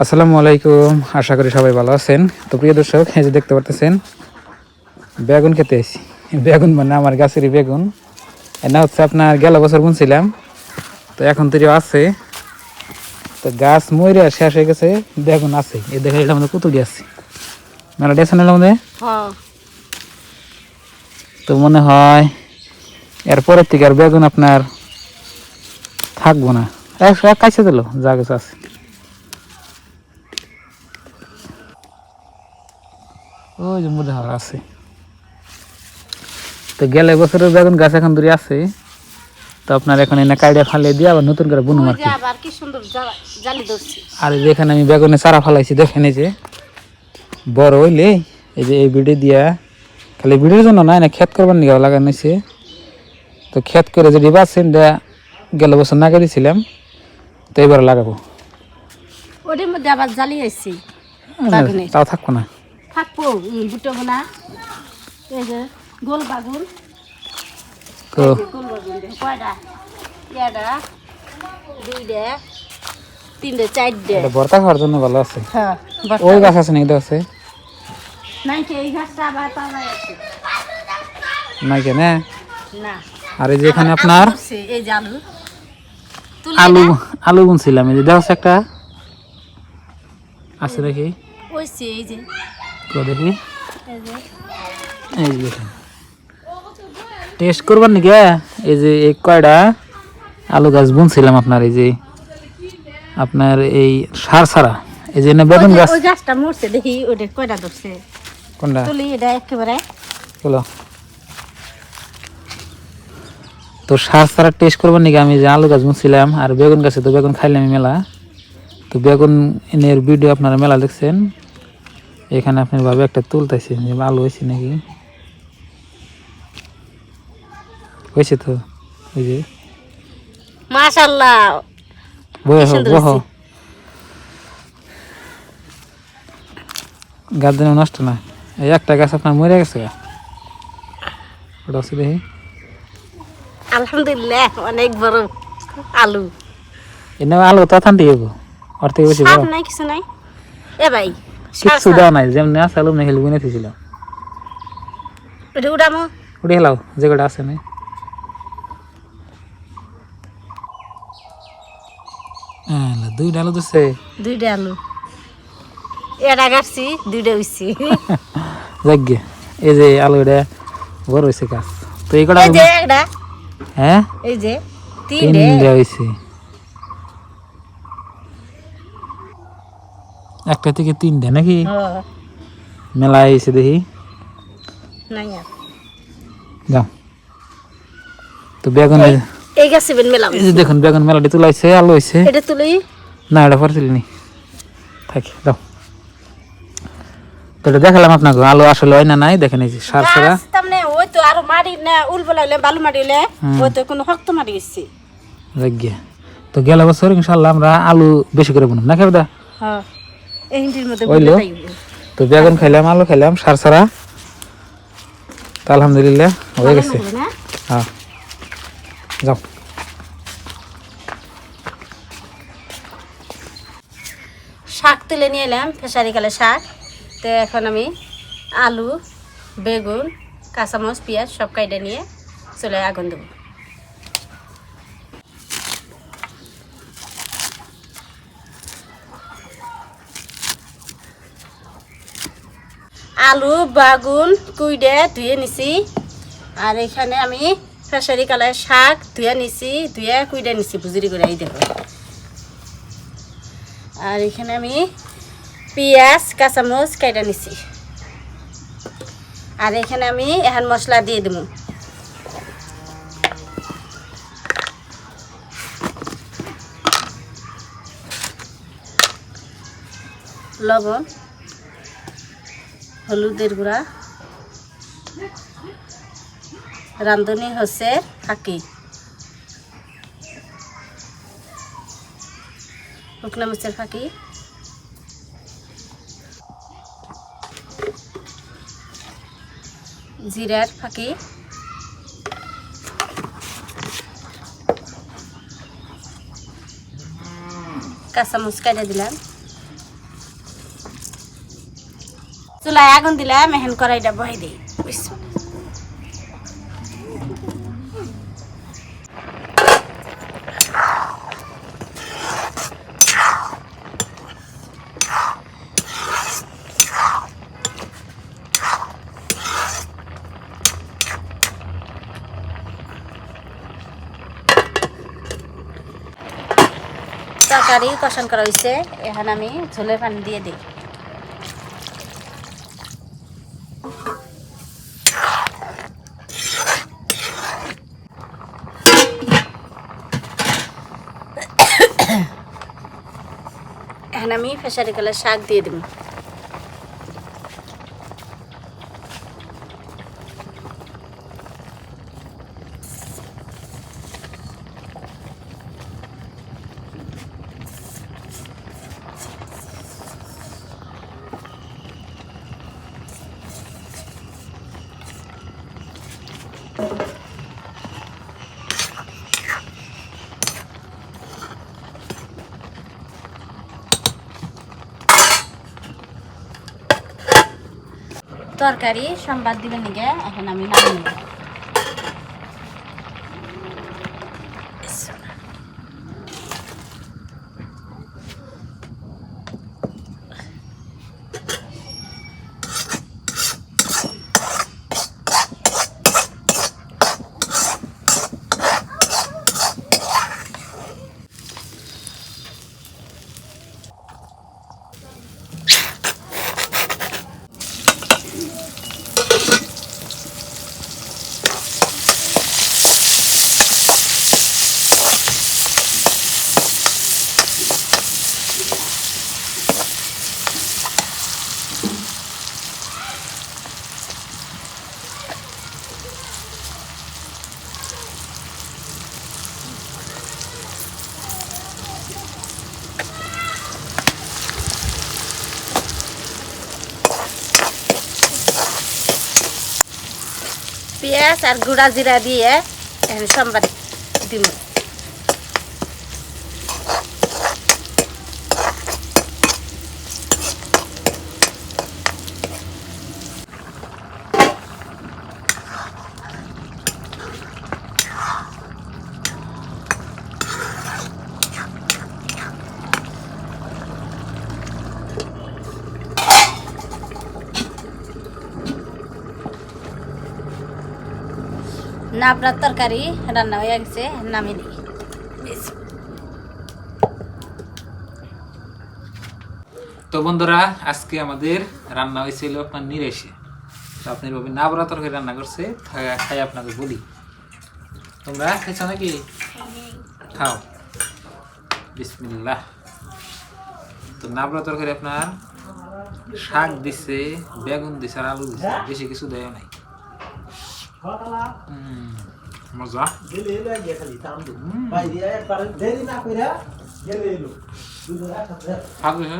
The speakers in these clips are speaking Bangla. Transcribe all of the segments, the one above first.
আসসালামু আলাইকুম, আশা করি সবাই ভালো আছেন। তো প্রিয় দর্শক, এই যে দেখতে পারতেছেন বেগুন খেতে এসেছি। বেগুন মানে আমার গাছেরই বেগুন। না হচ্ছে আপনার গেল বছর বুনছিলাম, তো এখন তৈরি আছে। তো গাছ মরে শেষ হয়ে গেছে, বেগুন আছে। এই দেখে এটার মধ্যে পুতুল আছে মেলা ডেশনের মধ্যে। তো মনে হয় এরপরের থেকে আর বেগুন আপনার থাকবো না। কাছে দিল যা কিছু আছে। ওই যে মধ্যে আছে। তো গেলে বছরের বেগুন গাছ এখন দূরে আছে। তো আপনার এখন এনে কাইডা ফালে দিয়ে আবার নতুন করে বুনুম আর কি। আর যেখানে আমি বেগুনে চারা ফালাইছি দেখেন, এই যে বড় হইলে এই যে এই বিড়ি দিয়া, খালি বিড়ির জন্য না, না ক্ষেত করবার নিয়ে লাগানো হয়েছে। তো ক্ষেত করে যদি বাঁচছেন গেল বছর না দিয়েছিলাম, তো এবার লাগাবো। ওদের মধ্যে আবার জ্বালিয়ে আসছি, তাও থাকবো না, থাকবো বুটো না। এই যে গোল বাগুন, কয়টা এটা দুইটা তিনটে চারটে ভর্তা খাওয়ার জন্য ভালো আছে। হ্যাঁ, ওই গাছ আছে নাকি? আছে নাই, এই গাছটা আবার পাওয়া যাচ্ছে নাই কেন? না। আর এই যে এখানে আপনার এই যে আলু আলু আলু বুনছিলাম, এই যে দেওয়া একটা আছে দেখি। এই যে দেখি, এই যে এই যে দেখেন টেস্ট করবার নাকি। এই যে এই কয়টা আলু গাছ বুনছিলাম আপনার, এই যে আপনার এই সার ছাড়া, এই যে বেগুন গাছ। ওই গাছটা মরছে দেখি, ওটা কয়টা ধরছে কোনটা তুলি এটা একেবারে চলো। তো সার ছাড়া টেস্ট করবার নাকি আমি যে আলু গাছ বুনছিলাম আর বেগুন গাছে, তো বেগুন খাইলাম মেলা। তো বেগুন এর ভিডিও আপনারা মেলা দেখছেন। এখানে আপনার ভাবে একটা তুলতেছেন যে আলু হয়েছে নাকি, হয়েছে তো। ওই যে মাশাআল্লাহ, গাছ দিনে নষ্ট না। এই একটা গাছ আপনার মরে গেছে, ওটা আছে দেখি। আলহামদুলিল্লাহ, অনেক বড় আলু। এনে আলু তো থানতে যাবো, ওর থেকে বেশি বড় নাই, কিছু নাই। এ ভাই কিচ্ছু দেওয়া নাই, যেমনি আছে আলু না খেলে বুনে থিয়েছিল। উঠে হেলাও যে কটা আছে না। দুইটা আলু দিচ্ছে, দুইটা আলু এটা গাছছি, দুইটা হইছি। যাগ্গে এই যে আলু এটা বড় হয়েছে গাছ। তো এই কটা হ্যাঁ, এই যে তিনটা হয়েছে, একটা থেকে তিনটা নাকি মেলা হয়েছে দেখি। যাও তো বেগুন এই গাছে মেলা, এই যে দেখুন বেগুন মেলাটি তুলাইছে, আলু হয়েছে। এটা তুলি না, এটা পরে তুলিনি, থাকি দাও। তো এটা দেখালাম আপনাকে আলু আসলে হয় না নাই, দেখেন এই যে সার ছাড়া। ওই তো আরো মাটি না উলবো লাগলে বালু মাটি হলে ওই তো কোনো শক্ত মাটি গেছে। তো গেল বছর ইনশাল্লাহ আমরা আলু বেশি করে বুনব না খেয়ে। হ্যাঁ, এই হিন্দির মধ্যে তো বেগুন খাইলাম, আলু খাইলাম সার ছাড়া। তো আলহামদুলিল্লাহ হয়ে গেছে। হ্যাঁ, যাও। শাক তুলে নিয়ে এলাম, ফেসারি কালে শাক। তো এখন আমি আলু, বেগুন, কাঁচামরিচ, পেঁয়াজ সব কাইটে নিয়ে চলে আগুন দেবো। আলু বাগুন কুইডে ধুয়ে নিছি, আর এখানে আমি ফেসারি কালে শাক ধুয়ে নিছি, ধুয়ে কুইডে নিছি বুজুরি করে, এই দেখো। আর এখানে আমি পেঁয়াজ কাঁচামরিচ কাইটা নিছি, আর এখানে আমি এখন মশলা দিয়ে দেবো। লবণ, হলুদের গুঁড়া, রাঁধুনি হচ্ছে ফাঁকি, শুকনা মরিচের ফাঁকি, জিরার ফাঁকি, কাঁচামরিচ কাটা দিলাম, চুলায় আগুন দিলাম, এখন কড়াইটা বহাই দিই। তরকারি কষান করা হয়েছে, এখন আমি ঝোলের পানি দিয়ে দিই। এখন আমি ফেসারি কলার শাক দিয়ে দিব। তরকারি সম্বাদ দিবেন নিগে এখন আমি নামিয়ে নেব। পেঁয়াজ আর গুঁড়া জিরা দিয়ে এখন সম্বাদ দিব। না আপনার তরকারি রান্না হয়ে গেছে, নামিয়ে দিই। তো বন্ধুরা, আজকে আমাদের রান্না হয়েছিল আপনার নিরাশে। তো আপনার ভাবে না বড় তরকারি রান্না করছে, খাই আপনাকে বলি। তোমরা খেয়েছ নাকি? খাও, বিসমিল্লাহ। তো না বড় তরকারি আপনার শাক দিছে, বেগুন দিছে আর আলু দিছে, বেশি কিছু দেয় নাই। মজা।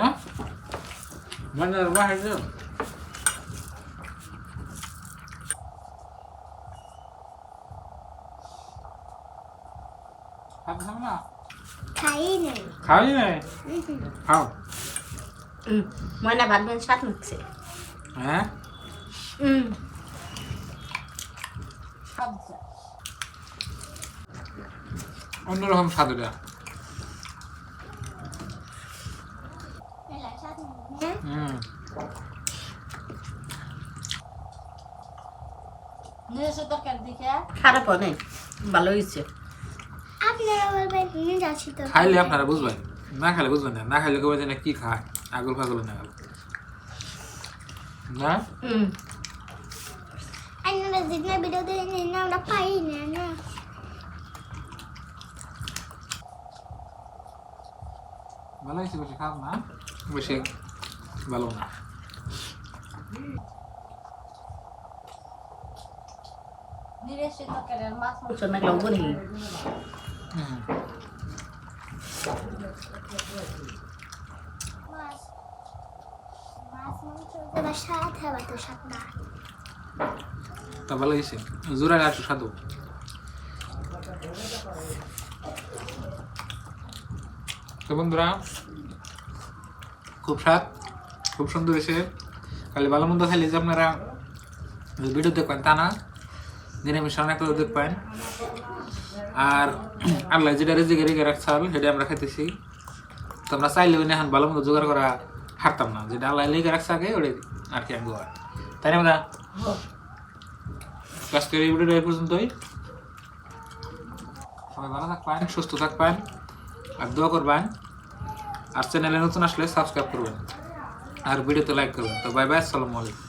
না মানে খাই নাই, খাও। ময়না ভাববেন স্বাদ লাগছে। হ্যাঁ, অন্যরকম স্বাদ এটা। খারাপ নেই, ভালো হয়েছে। খাইলে আপনারা বুঝবেন, না খাইলে বুঝবেন না। না খাইলে কেউ জানে কি খায়, আগল ফাগল না গেল না। ভালো হয়েছে, বেশি খারাপ না, বেশি ভালো না। মাছ মাংস না গেলেও বলি তা ভালো হয়েছে, জোড়ায় একটু স্বাদু। তো বন্ধুরা, খুব স্বাদ, খুব সুন্দর হয়েছে। খালি ভালো মন্দ খাইলে যে আপনারা ভিডিও দেখবেন তা না, নিরামিষ অনেক দেখবেন। আর আল্লাহ যেটা রেজেকে রেখে রাখছাল সেটা আমরা খাইতেছি। তো আমরা চাইলেও এখন ভালো মন্দ জোগাড় করা হারতাম না, যেটা আল্লাহ লেগে রাখছে আগে ওটাই আর কি আমি গোয়া, তাই না? আমরা আজকের এই ভিডিওটা এই পর্যন্তই। সবাই ভালো থাকবেন, সুস্থ থাকবেন, আর দোয়া করবেন। আর চ্যানেলে নতুন আসলে সাবস্ক্রাইব করবেন আর ভিডিওতে লাইক করবেন। তো বাই বাই, আসসালামু আলাইকুম।